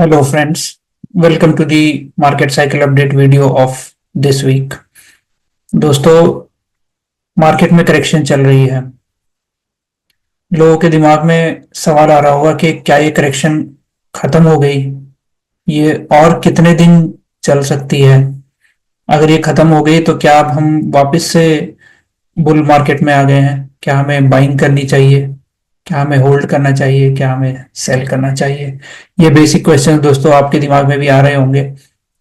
Hello friends, welcome to the market cycle update video of this week. दोस्तों, market में correction चल रही है। लोगों के दिमाग में सवाल आ रहा होगा कि क्या ये करेक्शन खत्म हो गई? ये और कितने दिन चल सकती है? अगर ये खत्म हो गई तो क्या अब हम वापस से बुल मार्केट में आ गए हैं? क्या हमें बाइंग करनी चाहिए? क्या हमें होल्ड करना चाहिए? क्या हमें सेल करना चाहिए? ये बेसिक क्वेश्चन दोस्तों आपके दिमाग में भी आ रहे होंगे।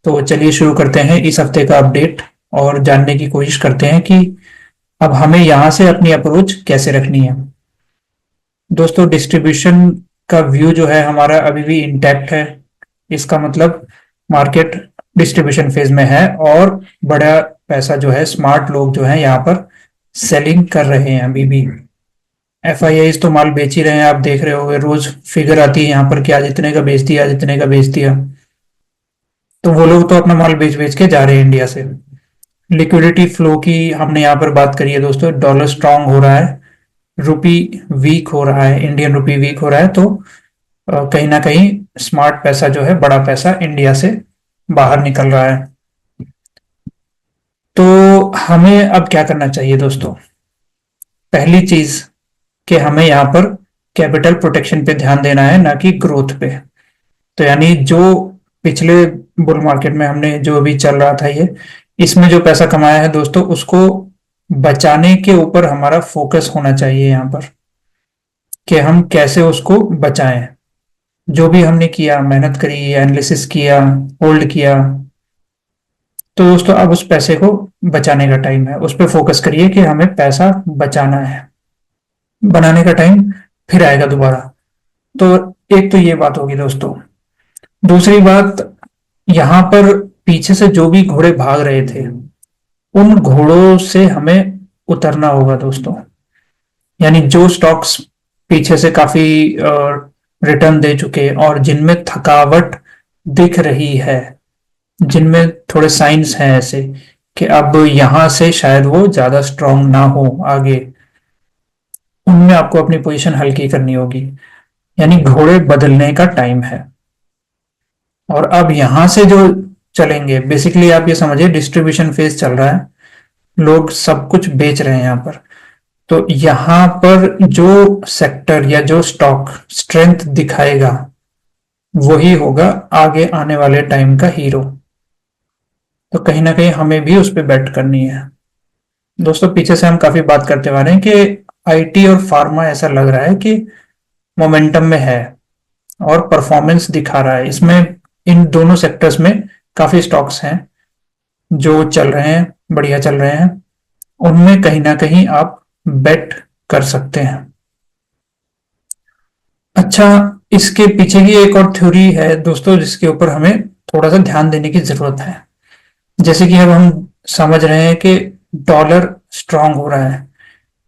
तो चलिए शुरू करते हैं इस हफ्ते का अपडेट और जानने की कोशिश करते हैं कि अब हमें यहां से अपनी अप्रोच कैसे रखनी है। दोस्तों, डिस्ट्रीब्यूशन का व्यू जो है हमारा अभी भी इंटैक्ट है। इसका मतलब मार्केट डिस्ट्रीब्यूशन फेज में है और बड़ा पैसा जो है, स्मार्ट लोग जो है यहाँ पर सेलिंग कर रहे हैं अभी भी। एफ तो माल बेच ही रहे हैं, आप देख रहे होंगे रोज फिगर आती है यहाँ पर कि आज इतने का बेच दिया, आज इतने का बेच दिया। तो वो लोग तो अपना माल बेच बेच के जा रहे हैं इंडिया से। लिक्विडिटी फ्लो की हमने यहाँ पर बात करी है दोस्तों। डॉलर स्ट्रांग हो रहा है, रुपी वीक हो रहा है, इंडियन रुपी वीक हो रहा है। तो कहीं ना कहीं स्मार्ट पैसा जो है, बड़ा पैसा इंडिया से बाहर निकल रहा है। तो हमें अब क्या करना चाहिए दोस्तों? पहली चीज कि हमें यहाँ पर कैपिटल प्रोटेक्शन पे ध्यान देना है, ना कि ग्रोथ पे। तो यानी जो पिछले बुल मार्केट में हमने जो अभी चल रहा था, ये इसमें जो पैसा कमाया है दोस्तों, उसको बचाने के ऊपर हमारा फोकस होना चाहिए यहाँ पर कि हम कैसे उसको बचाएं। जो भी हमने किया, मेहनत करी, एनालिसिस किया, होल्ड किया, तो दोस्तों अब उस पैसे को बचाने का टाइम है। उस पर फोकस करिए कि हमें पैसा बचाना है। बनाने का टाइम फिर आएगा दोबारा। तो एक तो ये बात होगी दोस्तों। दूसरी बात, यहां पर पीछे से जो भी घोड़े भाग रहे थे, उन घोड़ों से हमें उतरना होगा दोस्तों। यानी जो स्टॉक्स पीछे से काफी रिटर्न दे चुके और जिनमें थकावट दिख रही है, जिनमें थोड़े साइंस हैं ऐसे कि अब यहां से शायद वो ज्यादा स्ट्रांग ना हो आगे, उनमें आपको अपनी पोजीशन हल्की करनी होगी। यानी घोड़े बदलने का टाइम है। और अब यहां से जो चलेंगे, बेसिकली आप ये समझिए डिस्ट्रीब्यूशन फेज चल रहा है, लोग सब कुछ बेच रहे हैं यहाँ पर। तो यहां पर जो सेक्टर या जो स्टॉक स्ट्रेंथ दिखाएगा, वही होगा आगे आने वाले टाइम का हीरो। तो कहीं ना कहीं हमें भी उस पर बेट करनी है दोस्तों। पीछे से हम काफी बात करते आ रहे हैं कि आईटी और फार्मा ऐसा लग रहा है कि मोमेंटम में है और परफॉर्मेंस दिखा रहा है। इसमें इन दोनों सेक्टर्स में काफी स्टॉक्स हैं जो चल रहे हैं, बढ़िया चल रहे हैं। उनमें कहीं ना कहीं आप बेट कर सकते हैं। अच्छा, इसके पीछे की एक और थ्योरी है दोस्तों जिसके ऊपर हमें थोड़ा सा ध्यान देने की जरूरत है। जैसे कि अब हम समझ रहे हैं कि डॉलर स्ट्रांग हो रहा है,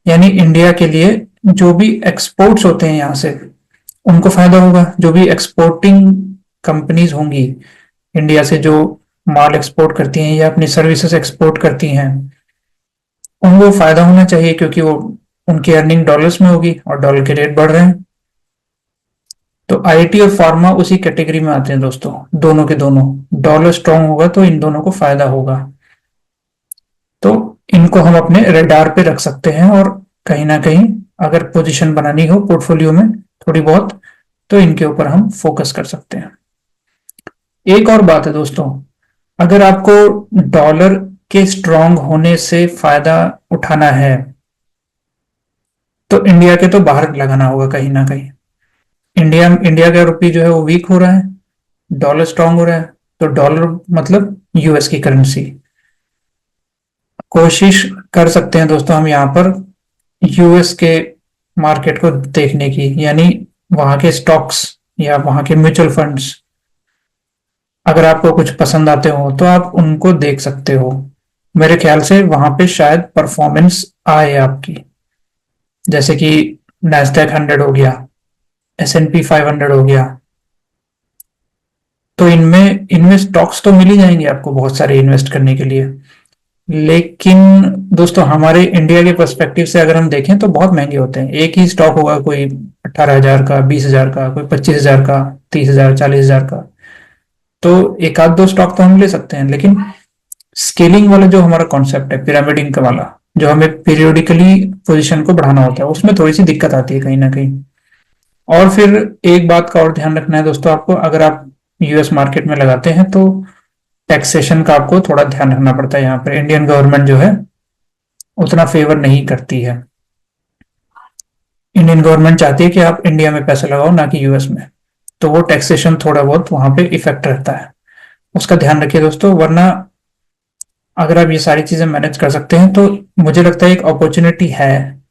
यानी इंडिया के लिए जो भी एक्सपोर्ट्स होते हैं यहां से, उनको फायदा होगा। जो भी एक्सपोर्टिंग कंपनीज होंगी इंडिया से, जो माल एक्सपोर्ट करती हैं या अपनी सर्विसेज एक्सपोर्ट करती हैं, उनको फायदा होना चाहिए क्योंकि वो उनकी अर्निंग डॉलर्स में होगी और डॉलर के रेट बढ़ रहे हैं। तो आईटी और फार्मा उसी कैटेगरी में आते हैं दोस्तों, दोनों के दोनों। डॉलर स्ट्रांग होगा तो इन दोनों को फायदा होगा। तो इनको हम अपने रडार पे रख सकते हैं और कहीं ना कहीं अगर पोजीशन बनानी हो पोर्टफोलियो में थोड़ी बहुत, तो इनके ऊपर हम फोकस कर सकते हैं। एक और बात है दोस्तों, अगर आपको डॉलर के स्ट्रांग होने से फायदा उठाना है, तो इंडिया के तो बाहर लगाना होगा कहीं ना कहीं। इंडिया इंडिया का रुपये जो है वो वीक हो रहा है, डॉलर स्ट्रांग हो रहा है। तो डॉलर मतलब यूएस की करेंसी। कोशिश कर सकते हैं दोस्तों हम यहाँ पर यूएस के मार्केट को देखने की, यानी वहां के स्टॉक्स या वहां के म्यूचुअल फंड्स अगर आपको कुछ पसंद आते हो तो आप उनको देख सकते हो। मेरे ख्याल से वहां पे शायद परफॉर्मेंस आए आपकी, जैसे कि नैस्डैक 100 हो गया, S&P 500 हो गया। तो इनमें इनमें स्टॉक्स तो मिल ही जाएंगे आपको बहुत सारे इन्वेस्ट करने के लिए। लेकिन दोस्तों हमारे इंडिया के पर्सपेक्टिव से अगर हम देखें तो बहुत महंगे होते हैं। एक ही स्टॉक होगा, कोई 18,000 का, 20,000 का, कोई 25,000 का, 30,000, 40,000 का। तो एक आध दो स्टॉक तो हम ले सकते हैं, लेकिन स्केलिंग वाला जो हमारा कॉन्सेप्ट है, पिरामिडिंग का वाला, जो हमें पीरियोडिकली पोजीशन को बढ़ाना होता है, उसमें थोड़ी सी दिक्कत आती है कहीं ना कहीं। और फिर एक बात का और ध्यान रखना है दोस्तों आपको, अगर आप यूएस मार्केट में लगाते हैं तो टैक्सेशन का आपको थोड़ा ध्यान रखना पड़ता है। यहाँ पर इंडियन गवर्नमेंट जो है उतना फेवर नहीं करती है। इंडियन गवर्नमेंट चाहती है कि आप इंडिया में पैसा लगाओ, ना कि यूएस में। तो वो टैक्सेशन थोड़ा बहुत वहां पे इफेक्ट रहता है, उसका ध्यान रखिए दोस्तों। वरना अगर आप ये सारी चीजें मैनेज कर सकते हैं तो मुझे लगता है एक अपॉर्चुनिटी है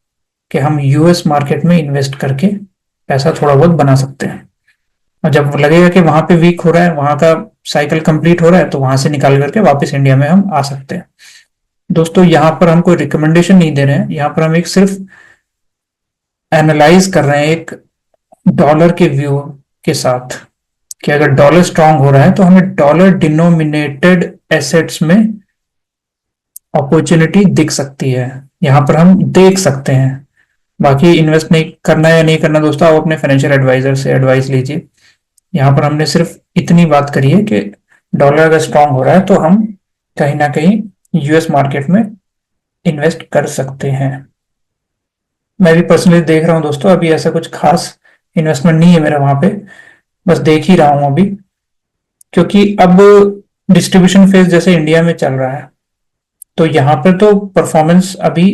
कि हम यूएस मार्केट में इन्वेस्ट करके पैसा थोड़ा बहुत बना सकते हैं। और जब लगेगा कि वहां पे वीक हो रहा है, वहां का साइकिल कंप्लीट हो रहा है, तो वहां से निकाल करके वापस इंडिया में हम आ सकते हैं। दोस्तों यहाँ पर हम कोई रिकमेंडेशन नहीं दे रहे हैं, यहाँ पर हम एक सिर्फ एनालाइज कर रहे हैं एक डॉलर के व्यू के साथ, कि अगर डॉलर स्ट्रांग हो रहा है तो हमें डॉलर डिनोमिनेटेड एसेट्स में अपॉर्चुनिटी दिख सकती है, यहाँ पर हम देख सकते हैं। बाकी इन्वेस्ट नहीं करना या नहीं करना दोस्तों, आप अपने फाइनेंशियल एडवाइजर से एडवाइस लीजिए। यहाँ पर हमने सिर्फ इतनी बात करी है कि डॉलर अगर स्ट्रांग हो रहा है तो हम कहीं ना कहीं यूएस मार्केट में इन्वेस्ट कर सकते हैं। मैं भी पर्सनली देख रहा हूँ दोस्तों, अभी ऐसा कुछ खास इन्वेस्टमेंट नहीं है मेरा वहां पे, बस देख ही रहा हूँ अभी। क्योंकि अब डिस्ट्रीब्यूशन फेज जैसे इंडिया में चल रहा है, तो यहाँ पर तो परफॉर्मेंस अभी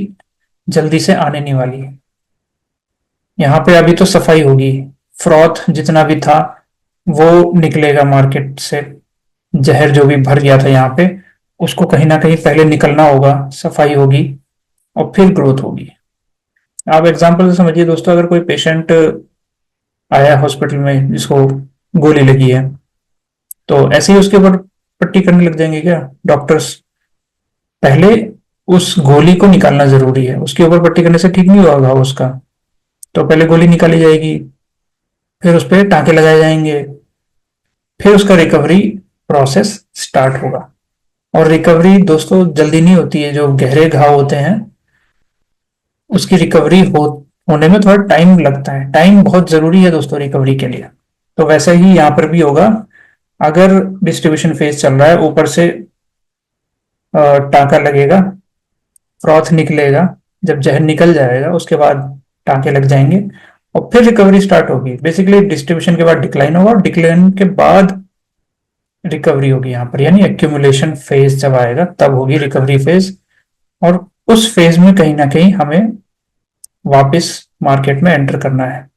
जल्दी से आने नहीं वाली है। यहाँ पे अभी तो सफाई होगी, फ्रॉथ जितना भी था वो निकलेगा मार्केट से, जहर जो भी भर गया था यहाँ पे उसको कहीं ना कहीं पहले निकलना होगा, सफाई होगी और फिर ग्रोथ होगी। आप एग्जाम्पल से समझिए दोस्तों, अगर कोई पेशेंट आया हॉस्पिटल में जिसको गोली लगी है, तो ऐसे ही उसके ऊपर पट्टी करने लग जाएंगे क्या डॉक्टर्स? पहले उस गोली को निकालना जरूरी है, उसके ऊपर पट्टी करने से ठीक नहीं होगा उसका। तो पहले गोली निकाली जाएगी, फिर उस पर टांके लगाए जाएंगे, फिर उसका रिकवरी प्रोसेस स्टार्ट होगा। और रिकवरी दोस्तों जल्दी नहीं होती है, जो गहरे घाव होते हैं उसकी रिकवरी होने में थोड़ा टाइम लगता है। टाइम बहुत जरूरी है दोस्तों रिकवरी के लिए। तो वैसा ही यहाँ पर भी होगा, अगर डिस्ट्रीब्यूशन फेज चल रहा है, ऊपर से टांका लगेगा, फ्रॉथ निकलेगा, जब जहर निकल जाएगा उसके बाद टांके लग जाएंगे और फिर रिकवरी स्टार्ट होगी। बेसिकली डिस्ट्रीब्यूशन के बाद डिक्लाइन होगा और डिक्लाइन के बाद रिकवरी होगी यहाँ पर, यानी एक्यूमुलेशन फेज जब आएगा तब होगी रिकवरी फेज। और उस फेज में कहीं ना कहीं हमें वापस मार्केट में एंटर करना है।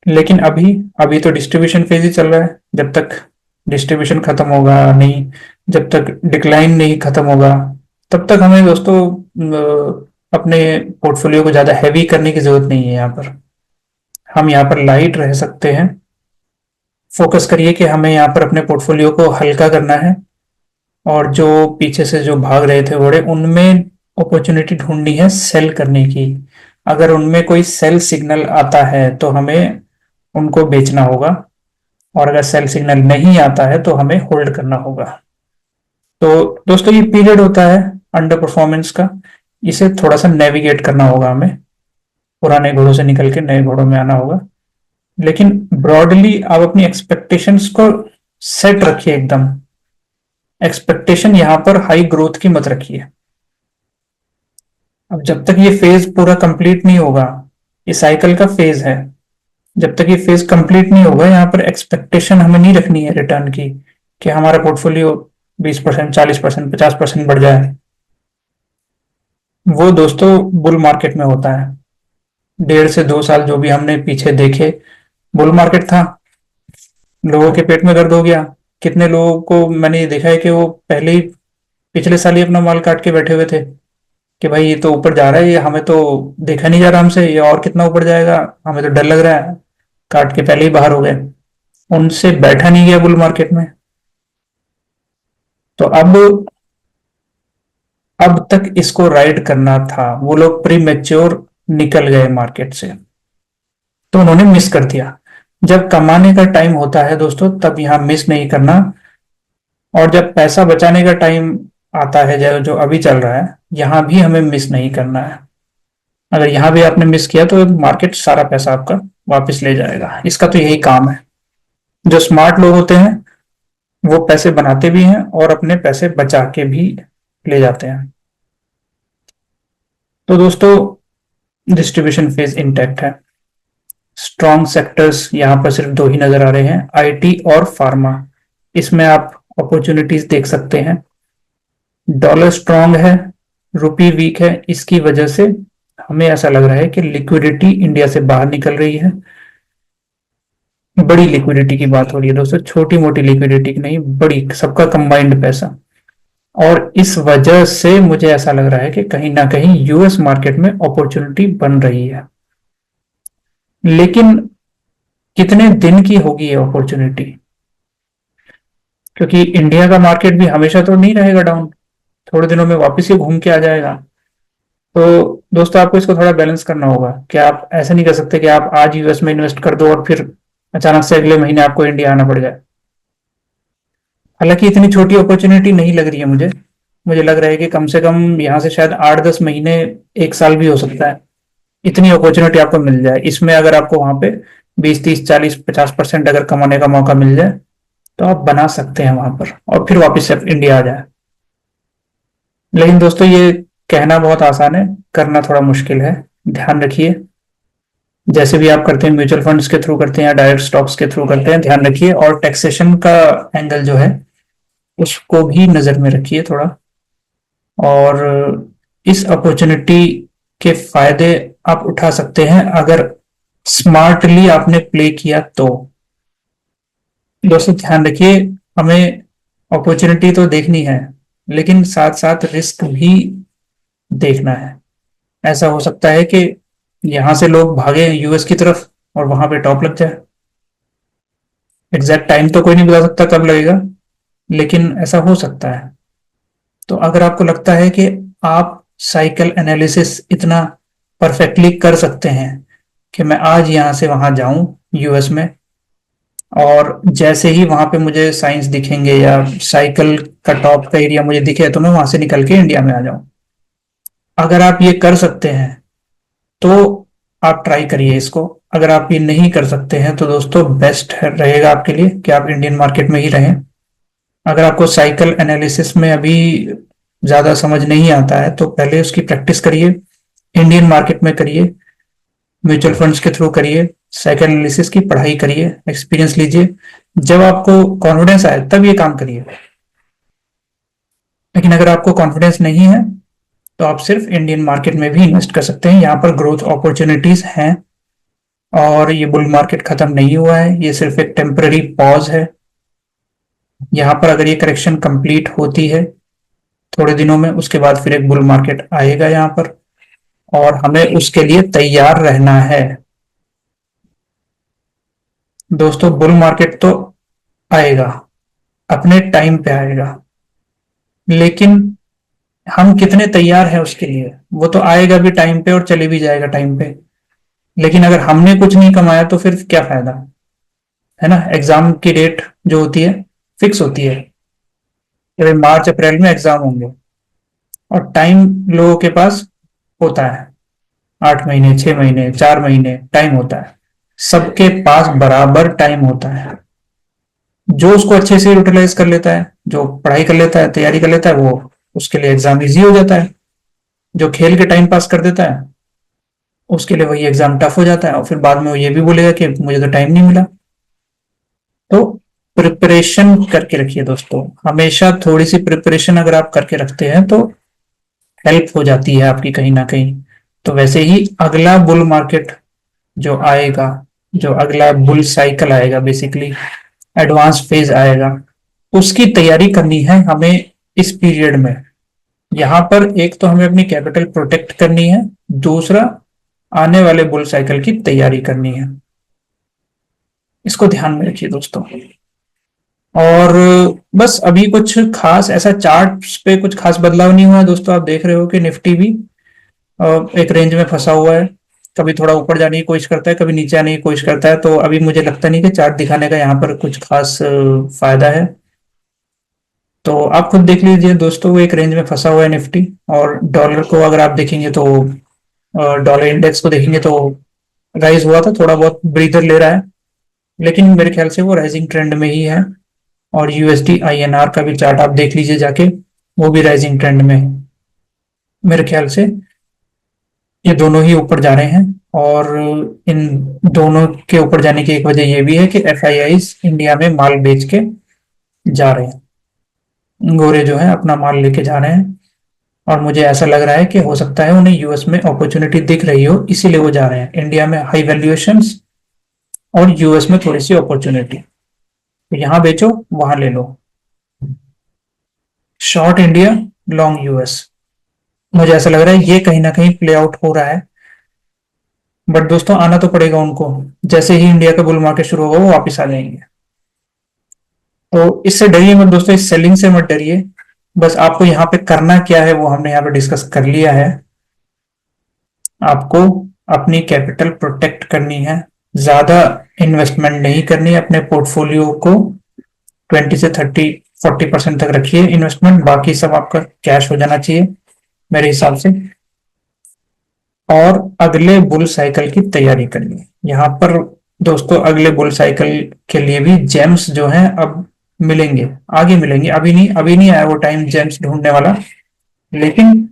लेकिन अभी अभी तो डिस्ट्रीब्यूशन फेज ही चल रहा है, जब तक डिस्ट्रीब्यूशन खत्म होगा नहीं, जब तक डिक्लाइन नहीं खत्म होगा, तब तक हमें दोस्तों अपने पोर्टफोलियो को ज्यादा हैवी करने की जरूरत नहीं है। यहाँ पर हम यहाँ पर लाइट रह सकते हैं। फोकस करिए कि हमें यहाँ पर अपने पोर्टफोलियो को हल्का करना है, और जो पीछे से जो भाग रहे थे घोड़े, उनमें अपॉर्चुनिटी ढूंढनी है सेल करने की। अगर उनमें कोई सेल सिग्नल आता है तो हमें उनको बेचना होगा, और अगर सेल सिग्नल नहीं आता है तो हमें होल्ड करना होगा। तो दोस्तों ये पीरियड होता है अंडर परफॉर्मेंस का, इसे थोड़ा सा नेविगेट करना होगा हमें, पुराने घोड़ों से निकल के नए घोड़ों में आना होगा। लेकिन ब्रॉडली आप अपनी एक्सपेक्टेशंस को सेट रखिए एकदम। एक्सपेक्टेशन यहां पर हाई ग्रोथ की मत रखिए। अब जब तक ये फेज पूरा कंप्लीट नहीं होगा, ये साइकिल का फेज है, जब तक ये फेज कंप्लीट नहीं होगा यहाँ पर एक्सपेक्टेशन हमें नहीं रखनी है रिटर्न की, कि हमारा पोर्टफोलियो 20%, 40%, 50% बढ़ जाए। वो दोस्तों बुल मार्केट में होता है। 1.5 से 2 साल जो भी हमने पीछे देखे, बुल मार्केट था, लोगों के पेट में दर्द हो गया। कितने लोगों को मैंने ये देखा है कि वो पहले ही पिछले साल ही अपना माल काट के बैठे हुए थे कि भाई ये तो ऊपर जा रहा है, ये हमें तो देखा नहीं जा रहा हमसे, ये और कितना ऊपर जाएगा, हमें तो डर लग रहा है, काट के पहले ही बाहर हो गए। उनसे बैठा नहीं गया बुल मार्केट में। तो अब तक इसको राइड करना था, वो लोग प्री मेच्योर निकल गए मार्केट से, तो उन्होंने मिस कर दिया। जब कमाने का टाइम होता है दोस्तों तब यहां मिस नहीं करना, और जब पैसा बचाने का टाइम आता है जो जो अभी चल रहा है, यहां भी हमें मिस नहीं करना है। अगर यहां भी आपने मिस किया तो मार्केट सारा पैसा आपका वापस ले जाएगा। इसका तो यही काम है। जो स्मार्ट लोग होते हैं वो पैसे बनाते भी हैं और अपने पैसे बचा के भी ले जाते हैं। तो दोस्तों, डिस्ट्रीब्यूशन फेज इंटैक्ट है। स्ट्रॉन्ग सेक्टर्स यहाँ पर सिर्फ दो ही नजर आ रहे हैं, आईटी और फार्मा। इसमें आप अपॉर्चुनिटीज देख सकते हैं। डॉलर स्ट्रांग है, रुपी वीक है, इसकी वजह से हमें ऐसा लग रहा है कि लिक्विडिटी इंडिया से बाहर निकल रही है। बड़ी लिक्विडिटी की बात हो रही है दोस्तों, छोटी मोटी लिक्विडिटी नहीं, बड़ी, सबका कंबाइंड पैसा। और इस वजह से मुझे ऐसा लग रहा है कि कहीं ना कहीं यूएस मार्केट में अपॉर्चुनिटी बन रही है। लेकिन कितने दिन की होगी ये अपॉर्चुनिटी? क्योंकि इंडिया का मार्केट भी हमेशा तो नहीं रहेगा डाउन, थोड़े दिनों में वापस ही घूम के आ जाएगा। तो दोस्तों, आपको इसको थोड़ा बैलेंस करना होगा कि आप ऐसा नहीं कर सकते कि आप आज यूएस में इन्वेस्ट कर दो और फिर अचानक से अगले महीने आपको इंडिया आना पड़ जाए। हालांकि इतनी छोटी अपॉर्चुनिटी नहीं लग रही है मुझे। मुझे लग रहा है कि कम से कम यहाँ से शायद 8-10 महीने, 1 साल भी हो सकता है, इतनी अपॉर्चुनिटी आपको मिल जाए। इसमें अगर आपको वहां पे 20, 30, 40, 50% अगर कमाने का मौका मिल जाए तो आप बना सकते हैं वहां पर और फिर वापस से इंडिया आ जाए। लेकिन दोस्तों, ये कहना बहुत आसान है, करना थोड़ा मुश्किल है। ध्यान रखिए, जैसे भी आप करते हैं, म्यूचुअल फंड्स के थ्रू करते हैं या डायरेक्ट स्टॉक्स के थ्रू करते हैं, ध्यान रखिए। और टैक्सेशन का एंगल जो है उसको भी नजर में रखिए थोड़ा। और इस अपॉर्चुनिटी के फायदे आप उठा सकते हैं अगर स्मार्टली आपने प्ले किया तो। दोस्तों ध्यान रखिए, हमें अपॉर्चुनिटी तो देखनी है, लेकिन साथ साथ रिस्क भी देखना है। ऐसा हो सकता है कि यहां से लोग भागे यूएस की तरफ और वहां पे टॉप लग जाए। एग्जैक्ट टाइम तो कोई नहीं बता सकता कब लगेगा, लेकिन ऐसा हो सकता है। तो अगर आपको लगता है कि आप साइकिल एनालिसिस इतना परफेक्टली कर सकते हैं कि मैं आज यहां से वहां जाऊं यूएस में, और जैसे ही वहां पे मुझे साइंस दिखेंगे या साइकिल का टॉप का एरिया मुझे दिखे तो मैं वहां से निकल के इंडिया में आ जाऊं, अगर आप ये कर सकते हैं तो आप ट्राई करिए इसको। अगर आप ये नहीं कर सकते हैं तो दोस्तों, बेस्ट रहेगा आपके लिए कि आप इंडियन मार्केट में ही रहें। अगर आपको साइकिल एनालिसिस में अभी ज्यादा समझ नहीं आता है तो पहले उसकी प्रैक्टिस करिए, इंडियन मार्केट में करिए, म्यूचुअल फंड्स के थ्रू करिए, साइकिल एनालिसिस की पढ़ाई करिए, एक्सपीरियंस लीजिए। जब आपको कॉन्फिडेंस आए तब ये काम करिए। लेकिन अगर आपको कॉन्फिडेंस नहीं है तो आप सिर्फ इंडियन मार्केट में भी इन्वेस्ट कर सकते हैं, यहाँ पर ग्रोथ अपॉर्चुनिटीज हैं। और ये बुल मार्केट खत्म नहीं हुआ है, ये सिर्फ एक टेम्पररी पॉज है। यहाँ पर अगर ये करेक्शन कंप्लीट होती है थोड़े दिनों में, उसके बाद फिर एक बुल मार्केट आएगा यहाँ पर, और हमें उसके लिए तैयार रहना है। दोस्तों, बुल मार्केट तो आएगा, अपने टाइम पे आएगा, लेकिन हम कितने तैयार हैं उसके लिए? वो तो आएगा भी टाइम पे और चले भी जाएगा टाइम पे, लेकिन अगर हमने कुछ नहीं कमाया तो फिर क्या फायदा? है ना? एग्जाम की डेट जो होती है फिक्स होती है कि मार्च अप्रैल में एग्जाम होंगे, और टाइम लोगों के पास होता है 8 महीने, 6 महीने, 4 महीने टाइम होता है। सबके पास बराबर टाइम होता है। जो उसको अच्छे से यूटिलाइज कर लेता है, जो पढ़ाई कर लेता है, तैयारी कर लेता है, वो उसके लिए एग्जाम इजी हो जाता है। जो खेल के टाइम पास कर देता है उसके लिए वही एग्जाम टफ हो जाता है, और फिर बाद में वो ये भी बोलेगा कि मुझे तो टाइम नहीं मिला। तो प्रिपरेशन करके रखिए दोस्तों, हमेशा थोड़ी सी प्रिपरेशन अगर आप करके रखते हैं तो हेल्प हो जाती है आपकी कहीं ना कहीं। तो वैसे ही अगला बुल मार्केट जो आएगा, जो अगला बुल साइकिल आएगा, बेसिकली एडवांस फेज आएगा, उसकी तैयारी करनी है हमें इस पीरियड में। यहां पर एक तो हमें अपनी कैपिटल प्रोटेक्ट करनी है, दूसरा आने वाले बुल साइकिल की तैयारी करनी है। इसको ध्यान में रखिए दोस्तों। और बस अभी कुछ खास ऐसा चार्ट्स पे कुछ खास बदलाव नहीं हुआ है दोस्तों। आप देख रहे हो कि निफ्टी भी एक रेंज में फंसा हुआ है, कभी थोड़ा ऊपर जाने की कोशिश करता है, कभी नीचे आने की कोशिश करता है। तो अभी मुझे लगता नहीं कि चार्ट दिखाने का यहाँ पर कुछ खास फायदा है। तो आप खुद देख लीजिए दोस्तों, वो एक रेंज में फंसा हुआ है निफ्टी। और डॉलर को अगर आप देखेंगे तो डॉलर इंडेक्स को देखेंगे तो राइज हुआ था, थोड़ा बहुत ब्रीदर ले रहा है, लेकिन मेरे ख्याल से वो राइजिंग ट्रेंड में ही है। और यूएसडी आईएनआर का भी चार्ट आप देख लीजिए जाके, वो भी राइजिंग ट्रेंड में है। मेरे ख्याल से ये दोनों ही ऊपर जा रहे हैं, और इन दोनों के ऊपर जाने की एक वजह ये भी है कि एफआईआईज इंडिया में माल बेच के जा रहे हैं, गोरे जो है अपना माल लेके जा रहे हैं। और मुझे ऐसा लग रहा है कि हो सकता है उन्हें यूएस में अपॉर्चुनिटी दिख रही हो, इसीलिए वो जा रहे हैं। इंडिया में हाई वैल्यूएशंस और यूएस में थोड़ी सी अपॉर्चुनिटी, तो यहां बेचो वहां ले लो। शॉर्ट इंडिया, लॉन्ग यूएस, मुझे ऐसा लग रहा है ये कहीं ना कहीं प्ले आउट हो रहा है। बट दोस्तों आना तो पड़ेगा उनको, जैसे ही इंडिया का बुल मार्केट शुरू होगा वो वापस आ जाएंगे। तो इससे डरिए मत दोस्तों, इस सेलिंग से मत डरिए। बस आपको यहाँ पे करना क्या है वो हमने यहाँ पे डिस्कस कर लिया है। आपको अपनी कैपिटल प्रोटेक्ट करनी है, ज्यादा इन्वेस्टमेंट नहीं करनी है। अपने पोर्टफोलियो को 20 से 30 40% तक रखिए इन्वेस्टमेंट, बाकी सब आपका कैश हो जाना चाहिए मेरे हिसाब से। और अगले बुल साइकिल की तैयारी करिए। यहाँ पर दोस्तों अगले बुल साइकिल के लिए भी जेम्स जो हैं अब मिलेंगे, आगे मिलेंगे। अभी नहीं आया वो टाइम जेम्स ढूंढने वाला, लेकिन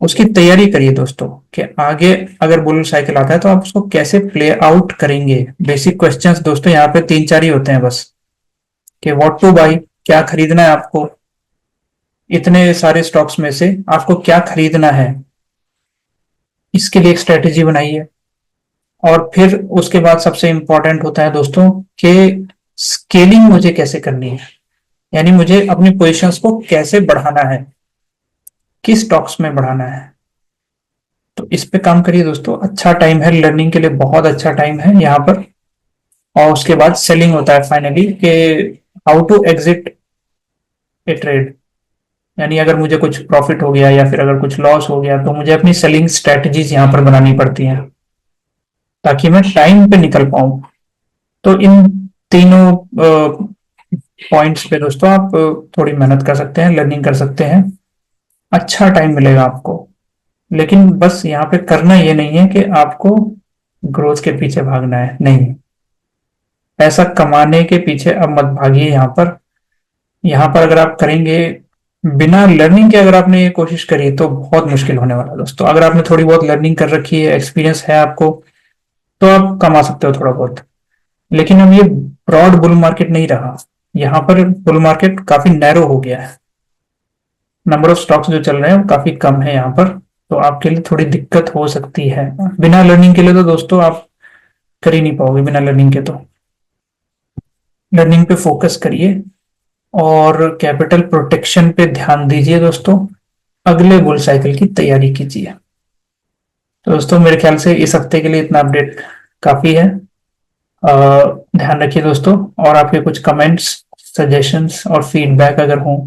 उसकी तैयारी करिए दोस्तों कि आगे अगर बुल साइकिल आता है तो आप उसको कैसे प्ले आउट करेंगे। बेसिक क्वेश्चंस दोस्तों यहाँ पे 3 4 ही होते हैं बस, कि व्हाट टू बाई, क्या खरीदना है आपको, इतने सारे स्टॉक्स में से आपको क्या खरीदना है, इसके लिए एक स्ट्रेटेजी बनाइए। और फिर उसके बाद सबसे इंपॉर्टेंट होता है दोस्तों कि स्केलिंग मुझे कैसे करनी है, यानी मुझे अपनी पोजीशंस को कैसे बढ़ाना है, किस स्टॉक्स में बढ़ाना है। तो इस पे काम करिए दोस्तों, अच्छा टाइम है लर्निंग के लिए, बहुत अच्छा टाइम है यहाँ पर। और उसके बाद सेलिंग होता है फाइनली, कि how to exit a trade, यानी अगर मुझे कुछ प्रॉफिट हो गया या फिर अगर कुछ लॉस हो गया तो मुझे अपनी सेलिंग स्ट्रेटजीज यहाँ पर बनानी पड़ती हैं ताकि मैं टाइम पे निकल पाऊं। तो इन तीनों पॉइंट्स पे दोस्तों आप थोड़ी मेहनत कर सकते हैं, लर्निंग कर सकते हैं, अच्छा टाइम मिलेगा आपको। लेकिन बस यहाँ पे करना ये नहीं है कि आपको ग्रोथ के पीछे भागना है, नहीं। पैसा कमाने के पीछे अब मत भागिए। यहाँ पर अगर आप करेंगे बिना लर्निंग के, अगर आपने ये कोशिश करी तो बहुत मुश्किल होने वाला है दोस्तों। अगर आपने थोड़ी बहुत लर्निंग कर रखी है, एक्सपीरियंस है आपको, तो आप कमा सकते हो थोड़ा बहुत। लेकिन अब ये ब्रॉड बुल मार्केट नहीं रहा, यहाँ पर बुल मार्केट काफी नैरो हो गया है। नंबर ऑफ स्टॉक्स जो चल रहे हैं वो काफी कम है यहाँ पर, तो आपके लिए थोड़ी दिक्कत हो सकती है। बिना लर्निंग के लिए तो दोस्तों आप कर ही नहीं पाओगे, बिना लर्निंग के तो। लर्निंग पे फोकस करिए और कैपिटल प्रोटेक्शन पे ध्यान दीजिए दोस्तों, अगले बुल साइकिल की तैयारी कीजिए। तो दोस्तों मेरे ख्याल से इस हफ्ते के लिए इतना अपडेट काफी है। ध्यान रखिए दोस्तों, और आपके कुछ कमेंट्स, सजेशंस और फीडबैक अगर हों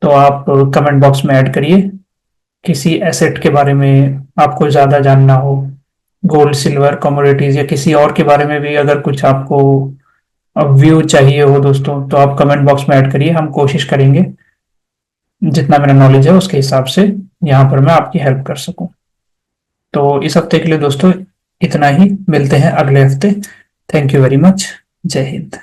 तो आप कमेंट बॉक्स में ऐड करिए। किसी एसेट के बारे में आपको ज्यादा जानना हो, गोल्ड सिल्वर कमोडिटीज या किसी और के बारे में भी अगर कुछ आपको व्यू चाहिए हो दोस्तों, तो आप कमेंट बॉक्स में ऐड करिए। हम कोशिश करेंगे जितना मेरा नॉलेज है उसके हिसाब से यहाँ पर मैं आपकी हेल्प कर सकूं। तो इस हफ्ते के लिए दोस्तों इतना ही, मिलते हैं अगले हफ्ते। थैंक यू वेरी मच, जय हिंद।